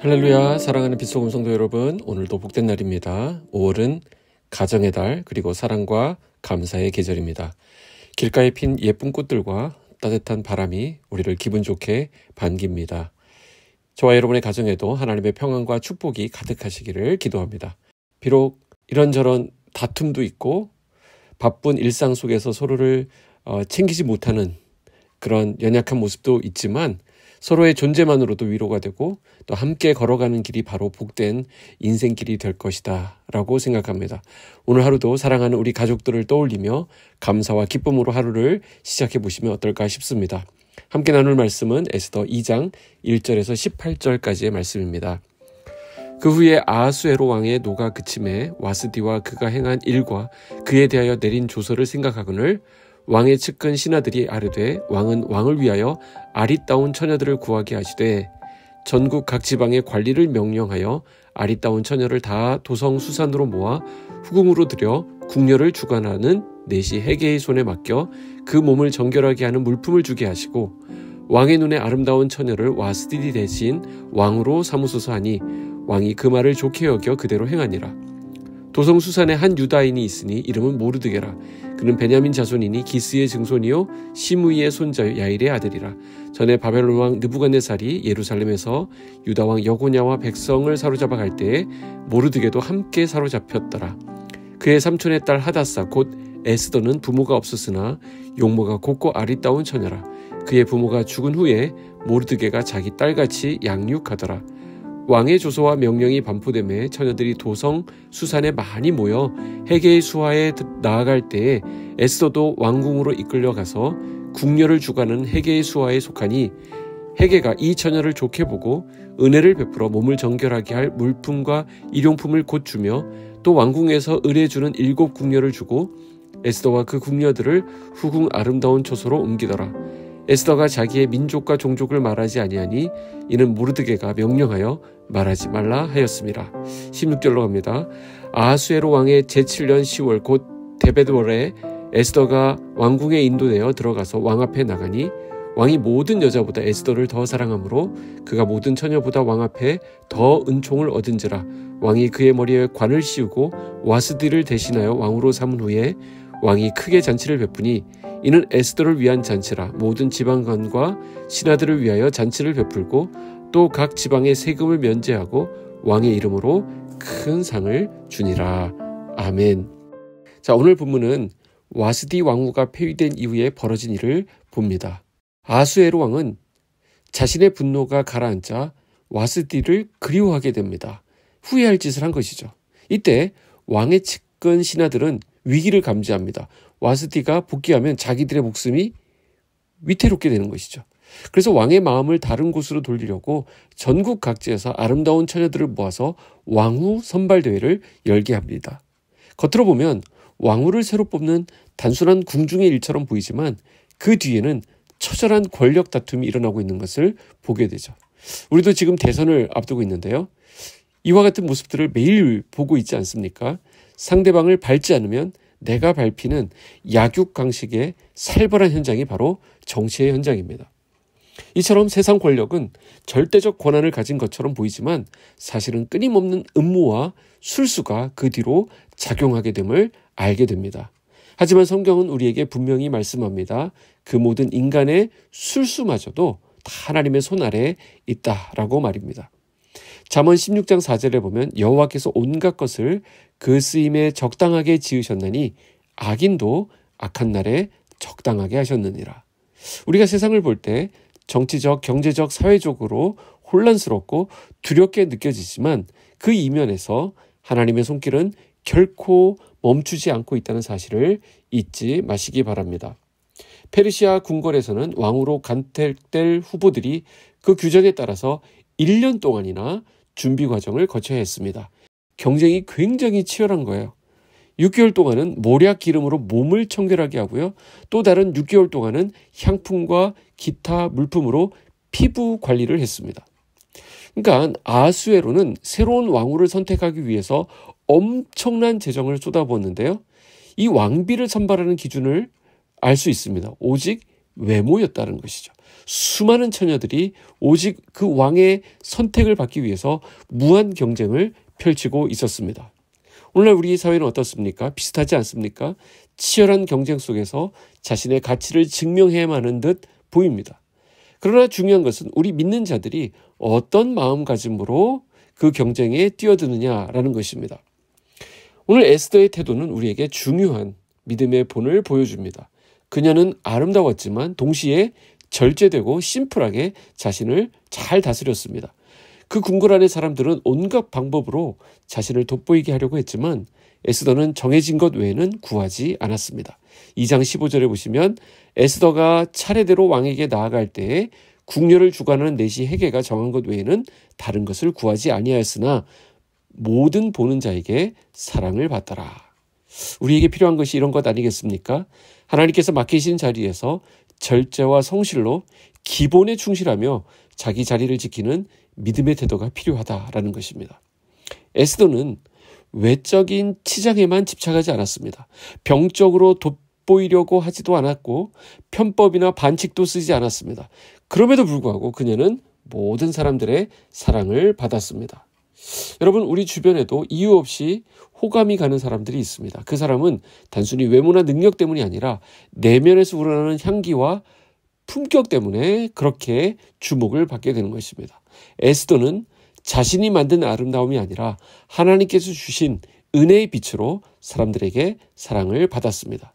할렐루야, 사랑하는 빛소금 성도 여러분, 오늘도 복된 날입니다. 5월은 가정의 달, 그리고 사랑과 감사의 계절입니다. 길가에 핀 예쁜 꽃들과 따뜻한 바람이 우리를 기분 좋게 반깁니다. 저와 여러분의 가정에도 하나님의 평안과 축복이 가득하시기를 기도합니다. 비록 이런저런 다툼도 있고 바쁜 일상 속에서 서로를 챙기지 못하는 그런 연약한 모습도 있지만 서로의 존재만으로도 위로가 되고 또 함께 걸어가는 길이 바로 복된 인생길이 될 것이다 라고 생각합니다. 오늘 하루도 사랑하는 우리 가족들을 떠올리며 감사와 기쁨으로 하루를 시작해 보시면 어떨까 싶습니다. 함께 나눌 말씀은 에스더 2장 1절에서 18절까지의 말씀입니다. 그 후에 아하수에로 왕의 노가 그침에 와스디와 그가 행한 일과 그에 대하여 내린 조서를 생각하거늘 왕의 측근 신하들이 아뢰되 왕은 왕을 위하여 아리따운 처녀들을 구하게 하시되 전국 각 지방의 관리를 명령하여 아리따운 처녀를 다 도성 수산으로 모아 후궁으로 들여 궁녀를 주관하는 넷이 헤게의 손에 맡겨 그 몸을 정결하게 하는 물품을 주게 하시고 왕의 눈에 아름다운 처녀를 와스디디 대신 왕으로 삼으소서 하니 왕이 그 말을 좋게 여겨 그대로 행하니라. 도성 수산에 한 유다인이 있으니 이름은 모르드게라. 그는 베냐민 자손이니 기스의 증손이요 시므이의 손자 야일의 아들이라. 전에 바벨론 왕 느부갓네살이 예루살렘에서 유다 왕 여고냐와 백성을 사로잡아 갈 때에 모르드게도 함께 사로잡혔더라. 그의 삼촌의 딸 하다사 곧 에스더는 부모가 없었으나 용모가 곱고 아리따운 처녀라. 그의 부모가 죽은 후에 모르드게가 자기 딸같이 양육하더라. 왕의 조서와 명령이 반포되매 처녀들이 도성 수산에 많이 모여 헤게의 수하에 나아갈 때에 에스더도 왕궁으로 이끌려가서 궁녀를 주관하는 헤게의 수하에 속하니 헤게가 이 처녀를 좋게 보고 은혜를 베풀어 몸을 정결하게 할 물품과 일용품을 곧 주며 또 왕궁에서 의뢰주는 7 궁녀를 주고 에스더와 그 궁녀들을 후궁 아름다운 초소로 옮기더라. 에스더가 자기의 민족과 종족을 말하지 아니하니 이는 모르드게가 명령하여 말하지 말라 하였습니다. 16절로 갑니다. 아하수에로 왕의 제7년 10월 곧 데벳월에 에스더가 왕궁에 인도되어 들어가서 왕 앞에 나가니 왕이 모든 여자보다 에스더를 더 사랑하므로 그가 모든 처녀보다 왕 앞에 더 은총을 얻은지라. 왕이 그의 머리에 관을 씌우고 와스디를 대신하여 왕으로 삼은 후에 왕이 크게 잔치를 베푸니 이는 에스더를 위한 잔치라. 모든 지방관과 신하들을 위하여 잔치를 베풀고 또 각 지방의 세금을 면제하고 왕의 이름으로 큰 상을 주니라. 아멘. 자, 오늘 본문은 와스디 왕후가 폐위된 이후에 벌어진 일을 봅니다. 아하수에로 왕은 자신의 분노가 가라앉자 와스디를 그리워하게 됩니다. 후회할 짓을 한 것이죠. 이때 왕의 측근 신하들은 위기를 감지합니다. 와스디가 복귀하면 자기들의 목숨이 위태롭게 되는 것이죠. 그래서 왕의 마음을 다른 곳으로 돌리려고 전국 각지에서 아름다운 처녀들을 모아서 왕후 선발대회를 열게 합니다. 겉으로 보면 왕후를 새로 뽑는 단순한 궁중의 일처럼 보이지만 그 뒤에는 처절한 권력 다툼이 일어나고 있는 것을 보게 되죠. 우리도 지금 대선을 앞두고 있는데요. 이와 같은 모습들을 매일 보고 있지 않습니까? 상대방을 밟지 않으면 내가 밟히는 약육강식의 살벌한 현장이 바로 정치의 현장입니다. 이처럼 세상 권력은 절대적 권한을 가진 것처럼 보이지만 사실은 끊임없는 음모와 술수가 그 뒤로 작용하게 됨을 알게 됩니다. 하지만 성경은 우리에게 분명히 말씀합니다. 그 모든 인간의 술수마저도 다 하나님의 손 아래에 있다라고 말입니다. 잠언 16장 4절에 보면 여호와께서 온갖 것을 그 쓰임에 적당하게 지으셨나니 악인도 악한 날에 적당하게 하셨느니라. 우리가 세상을 볼 때 정치적, 경제적, 사회적으로 혼란스럽고 두렵게 느껴지지만 그 이면에서 하나님의 손길은 결코 멈추지 않고 있다는 사실을 잊지 마시기 바랍니다. 페르시아 궁궐에서는 왕으로 간택될 후보들이 그 규정에 따라서 1년 동안이나 준비 과정을 거쳐야 했습니다. 경쟁이 굉장히 치열한 거예요. 6개월 동안은 모략 기름으로 몸을 청결하게 하고요. 또 다른 6개월 동안은 향품과 기타 물품으로 피부 관리를 했습니다. 그러니까 아하수에로는 새로운 왕후를 선택하기 위해서 엄청난 재정을 쏟아부었는데요. 이 왕비를 선발하는 기준을 알 수 있습니다. 오직 외모였다는 것이죠. 수많은 처녀들이 오직 그 왕의 선택을 받기 위해서 무한 경쟁을 펼치고 있었습니다. 오늘날 우리 사회는 어떻습니까? 비슷하지 않습니까? 치열한 경쟁 속에서 자신의 가치를 증명해야만 하는 듯 보입니다. 그러나 중요한 것은 우리 믿는 자들이 어떤 마음가짐으로 그 경쟁에 뛰어드느냐라는 것입니다. 오늘 에스더의 태도는 우리에게 중요한 믿음의 본을 보여줍니다. 그녀는 아름다웠지만 동시에 절제되고 심플하게 자신을 잘 다스렸습니다. 그 궁궐 안의 사람들은 온갖 방법으로 자신을 돋보이게 하려고 했지만 에스더는 정해진 것 외에는 구하지 않았습니다. 2장 15절에 보시면 에스더가 차례대로 왕에게 나아갈 때에 궁녀를 주관하는 내시 헤게가 정한 것 외에는 다른 것을 구하지 아니하였으나 모든 보는 자에게 사랑을 받더라. 우리에게 필요한 것이 이런 것 아니겠습니까? 하나님께서 맡기신 자리에서 절제와 성실로 기본에 충실하며 자기 자리를 지키는 믿음의 태도가 필요하다라는 것입니다. 에스더는 외적인 치장에만 집착하지 않았습니다. 병적으로 돋보이려고 하지도 않았고 편법이나 반칙도 쓰지 않았습니다. 그럼에도 불구하고 그녀는 모든 사람들의 사랑을 받았습니다. 여러분, 우리 주변에도 이유 없이 호감이 가는 사람들이 있습니다. 그 사람은 단순히 외모나 능력 때문이 아니라 내면에서 우러나는 향기와 품격 때문에 그렇게 주목을 받게 되는 것입니다. 에스더는 자신이 만든 아름다움이 아니라 하나님께서 주신 은혜의 빛으로 사람들에게 사랑을 받았습니다.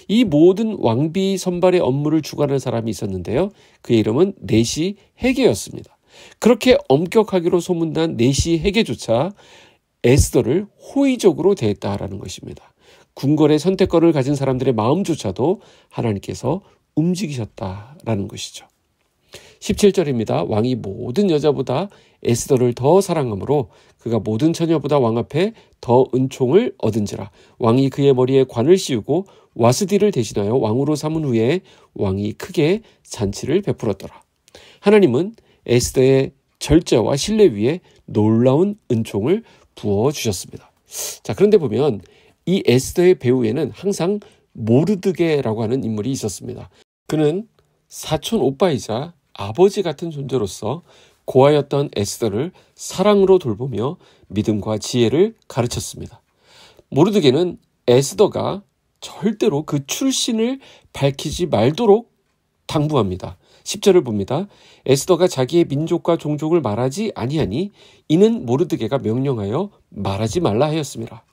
이 모든 왕비 선발의 업무를 주관하는 사람이 있었는데요. 그의 이름은 내시 헤게였습니다. 그렇게 엄격하기로 소문난 내시 헤게조차 에스더를 호의적으로 대했다라는 것입니다. 궁궐의 선택권을 가진 사람들의 마음조차도 하나님께서 움직이셨다라는 것이죠. 17절입니다. 왕이 모든 여자보다 에스더를 더 사랑하므로 그가 모든 처녀보다 왕 앞에 더 은총을 얻은지라. 왕이 그의 머리에 관을 씌우고 와스디를 대신하여 왕으로 삼은 후에 왕이 크게 잔치를 베풀었더라. 하나님은 에스더의 절제와 신뢰 위에 놀라운 은총을 부어주셨습니다. 자, 그런데 보면 이 에스더의 배후에는 항상 모르드게라고 하는 인물이 있었습니다. 그는 사촌 오빠이자 아버지 같은 존재로서 고아였던 에스더를 사랑으로 돌보며 믿음과 지혜를 가르쳤습니다. 모르드게는 에스더가 절대로 그 출신을 밝히지 말도록 당부합니다. 10절을 봅니다. 에스더가 자기의 민족과 종족을 말하지 아니하니 이는 모르드게가 명령하여 말하지 말라 하였습니다.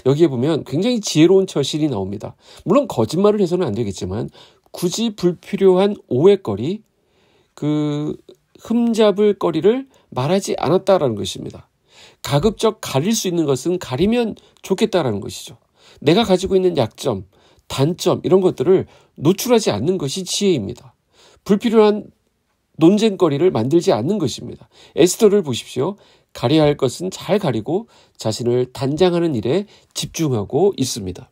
여기에 보면 굉장히 지혜로운 처신이 나옵니다. 물론 거짓말을 해서는 안 되겠지만 굳이 불필요한 오해거리, 흠잡을 거리를 말하지 않았다라는 것입니다. 가급적 가릴 수 있는 것은 가리면 좋겠다라는 것이죠. 내가 가지고 있는 약점, 단점 이런 것들을 노출하지 않는 것이 지혜입니다. 불필요한 논쟁거리를 만들지 않는 것입니다. 에스더를 보십시오. 가려야 할 것은 잘 가리고 자신을 단장하는 일에 집중하고 있습니다.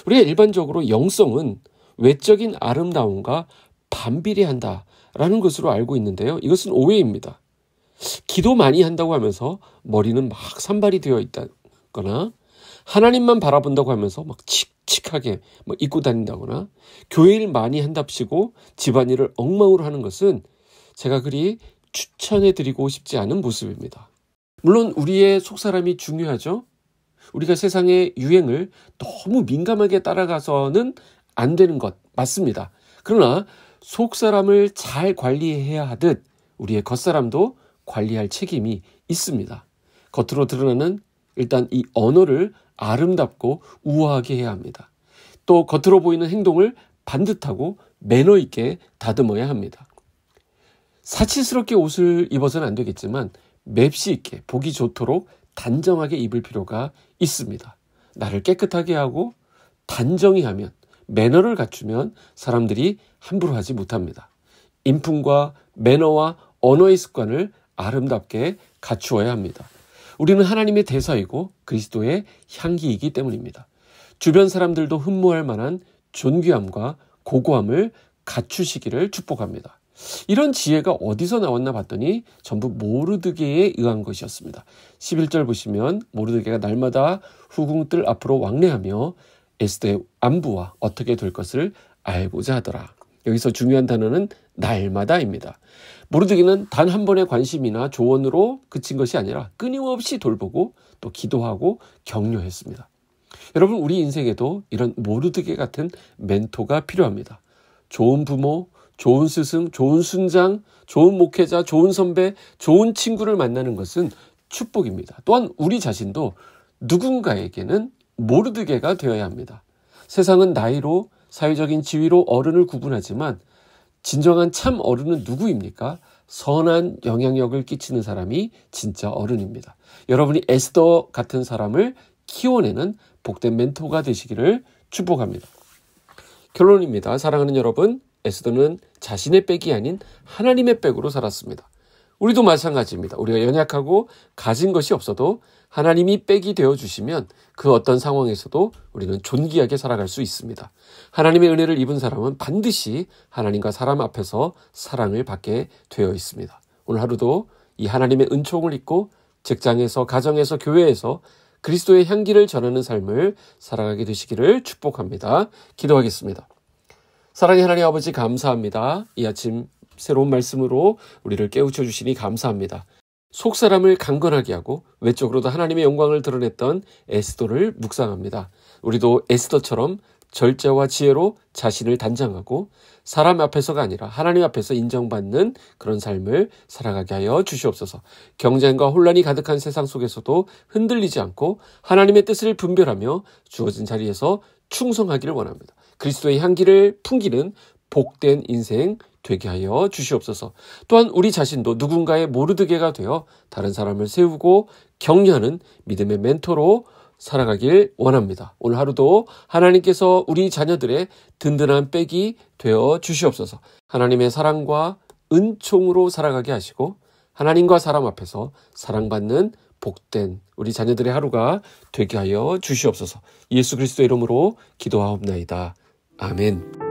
우리가 일반적으로 영성은 외적인 아름다움과 반비례한다라는 것으로 알고 있는데요. 이것은 오해입니다. 기도 많이 한다고 하면서 머리는 막 산발이 되어 있다거나 하나님만 바라본다고 하면서 막 칙칙하게 입고 다닌다거나 교회 일 많이 한답시고 집안일을 엉망으로 하는 것은 제가 그리 추천해드리고 싶지 않은 모습입니다. 물론 우리의 속사람이 중요하죠. 우리가 세상의 유행을 너무 민감하게 따라가서는 안 되는 것 맞습니다. 그러나 속사람을 잘 관리해야 하듯 우리의 겉사람도 관리할 책임이 있습니다. 겉으로 드러나는 일단 이 언어를 아름답고 우아하게 해야 합니다. 또 겉으로 보이는 행동을 반듯하고 매너 있게 다듬어야 합니다. 사치스럽게 옷을 입어서는 안 되겠지만 맵시 있게 보기 좋도록 단정하게 입을 필요가 있습니다. 나를 깨끗하게 하고 단정히 하면 매너를 갖추면 사람들이 함부로 하지 못합니다. 인품과 매너와 언어의 습관을 아름답게 갖추어야 합니다. 우리는 하나님의 대사이고 그리스도의 향기이기 때문입니다. 주변 사람들도 흠모할 만한 존귀함과 고고함을 갖추시기를 축복합니다. 이런 지혜가 어디서 나왔나 봤더니 전부 모르드게에 의한 것이었습니다. 11절 보시면 모르드게가 날마다 후궁들 앞으로 왕래하며 에스더의 안부와 어떻게 될 것을 알고자 하더라. 여기서 중요한 단어는 날마다입니다. 모르드게는 단 한 번의 관심이나 조언으로 그친 것이 아니라 끊임없이 돌보고 또 기도하고 격려했습니다. 여러분, 우리 인생에도 이런 모르드게 같은 멘토가 필요합니다. 좋은 부모, 좋은 스승, 좋은 순장, 좋은 목회자, 좋은 선배, 좋은 친구를 만나는 것은 축복입니다. 또한 우리 자신도 누군가에게는 모르드게가 되어야 합니다. 세상은 나이로, 사회적인 지위로 어른을 구분하지만 진정한 참 어른은 누구입니까? 선한 영향력을 끼치는 사람이 진짜 어른입니다. 여러분이 에스더 같은 사람을 키워내는 복된 멘토가 되시기를 축복합니다. 결론입니다. 사랑하는 여러분, 에스더는 자신의 백이 아닌 하나님의 백으로 살았습니다. 우리도 마찬가지입니다. 우리가 연약하고 가진 것이 없어도 하나님이 백이 되어주시면 그 어떤 상황에서도 우리는 존귀하게 살아갈 수 있습니다. 하나님의 은혜를 입은 사람은 반드시 하나님과 사람 앞에서 사랑을 받게 되어 있습니다. 오늘 하루도 이 하나님의 은총을 입고 직장에서, 가정에서, 교회에서 그리스도의 향기를 전하는 삶을 살아가게 되시기를 축복합니다. 기도하겠습니다. 사랑의 하나님 아버지, 감사합니다. 이 아침 새로운 말씀으로 우리를 깨우쳐 주시니 감사합니다. 속사람을 강건하게 하고 외적으로도 하나님의 영광을 드러냈던 에스더를 묵상합니다. 우리도 에스더처럼 절제와 지혜로 자신을 단장하고 사람 앞에서가 아니라 하나님 앞에서 인정받는 그런 삶을 살아가게 하여 주시옵소서. 경쟁과 혼란이 가득한 세상 속에서도 흔들리지 않고 하나님의 뜻을 분별하며 주어진 자리에서 충성하기를 원합니다. 그리스도의 향기를 풍기는 복된 인생 되게 하여 주시옵소서. 또한 우리 자신도 누군가의 모르드게가 되어 다른 사람을 세우고 격려하는 믿음의 멘토로 살아가길 원합니다. 오늘 하루도 하나님께서 우리 자녀들의 든든한 백이 되어 주시옵소서. 하나님의 사랑과 은총으로 살아가게 하시고 하나님과 사람 앞에서 사랑받는 복된 우리 자녀들의 하루가 되게 하여 주시옵소서. 예수 그리스도의 이름으로 기도하옵나이다. 아멘.